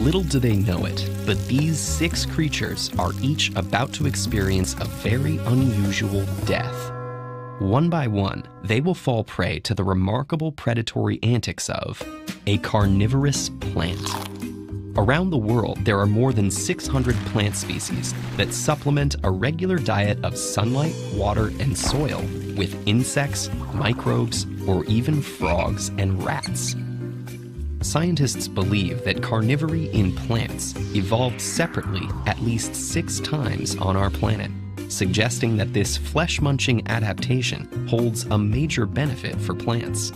Little do they know it, but these 6 creatures are each about to experience a very unusual death. One by one, they will fall prey to the remarkable predatory antics of a carnivorous plant. Around the world, there are more than 600 plant species that supplement a regular diet of sunlight, water, and soil with insects, microbes, or even frogs and rats. Scientists believe that carnivory in plants evolved separately at least 6 times on our planet, suggesting that this flesh-munching adaptation holds a major benefit for plants.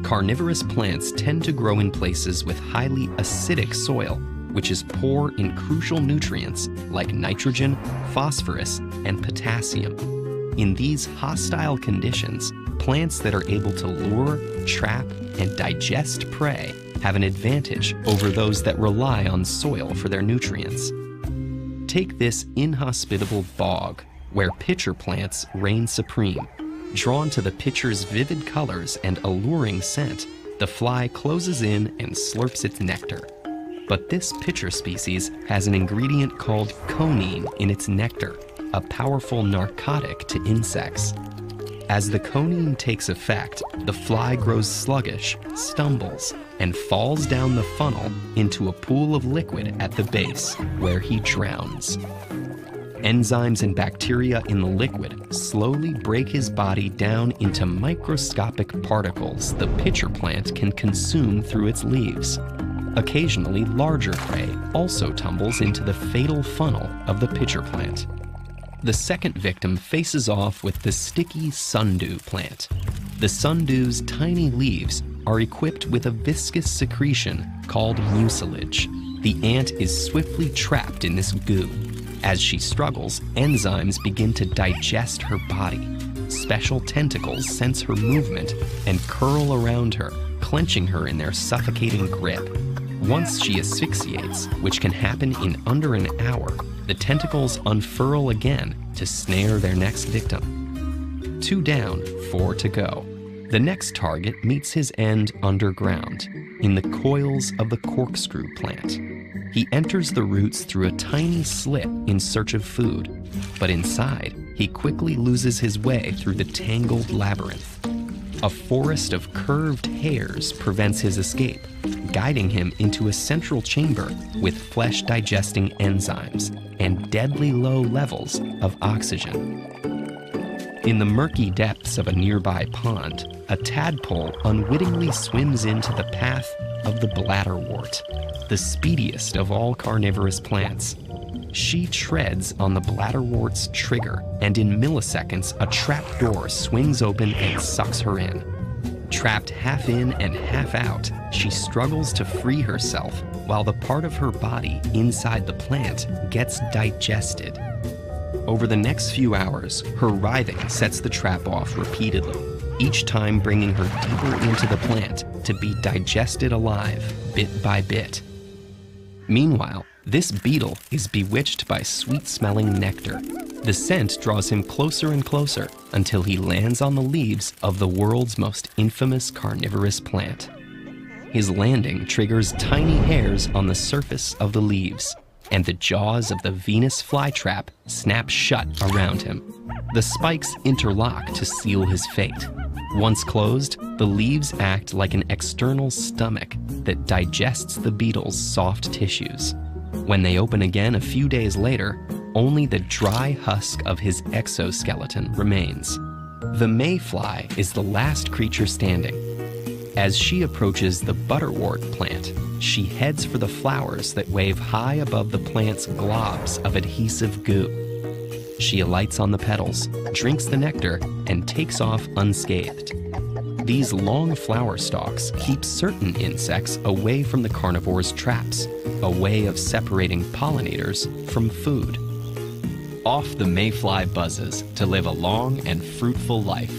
Carnivorous plants tend to grow in places with highly acidic soil, which is poor in crucial nutrients like nitrogen, phosphorus, and potassium. In these hostile conditions, plants that are able to lure, trap, and digest prey have an advantage over those that rely on soil for their nutrients. Take this inhospitable bog, where pitcher plants reign supreme. Drawn to the pitcher's vivid colors and alluring scent, the fly closes in and slurps its nectar. But this pitcher species has an ingredient called conine in its nectar, a powerful narcotic to insects. As the conine takes effect, the fly grows sluggish, stumbles, and falls down the funnel into a pool of liquid at the base, where he drowns. Enzymes and bacteria in the liquid slowly break his body down into microscopic particles the pitcher plant can consume through its leaves. Occasionally, larger prey also tumbles into the fatal funnel of the pitcher plant. The second victim faces off with the sticky sundew plant. The sundew's tiny leaves are equipped with a viscous secretion called mucilage. The ant is swiftly trapped in this goo. As she struggles, enzymes begin to digest her body. Special tentacles sense her movement and curl around her, clenching her in their suffocating grip. Once she asphyxiates, which can happen in under an hour, the tentacles unfurl again to snare their next victim. 2 down, 4 to go. The next target meets his end underground, in the coils of the corkscrew plant. He enters the roots through a tiny slit in search of food, but inside, he quickly loses his way through the tangled labyrinth. A forest of curved hairs prevents his escape, guiding him into a central chamber with flesh-digesting enzymes and deadly low levels of oxygen. In the murky depths of a nearby pond, a tadpole unwittingly swims into the path of the bladderwort, the speediest of all carnivorous plants. She treads on the bladderwort's trigger, and in milliseconds, a trap door swings open and sucks her in. Trapped half in and half out, she struggles to free herself while the part of her body inside the plant gets digested. Over the next few hours, her writhing sets the trap off repeatedly, each time bringing her deeper into the plant to be digested alive, bit by bit. Meanwhile, this beetle is bewitched by sweet-smelling nectar. The scent draws him closer and closer until he lands on the leaves of the world's most infamous carnivorous plant. His landing triggers tiny hairs on the surface of the leaves, and the jaws of the Venus flytrap snap shut around him. The spikes interlock to seal his fate. Once closed, the leaves act like an external stomach that digests the beetle's soft tissues. When they open again a few days later, only the dry husk of his exoskeleton remains. The mayfly is the last creature standing. As she approaches the butterwort plant, she heads for the flowers that wave high above the plant's globs of adhesive goo. She alights on the petals, drinks the nectar, and takes off unscathed. These long flower stalks keep certain insects away from the carnivore's traps, a way of separating pollinators from food. Off the mayfly buzzes to live a long and fruitful life,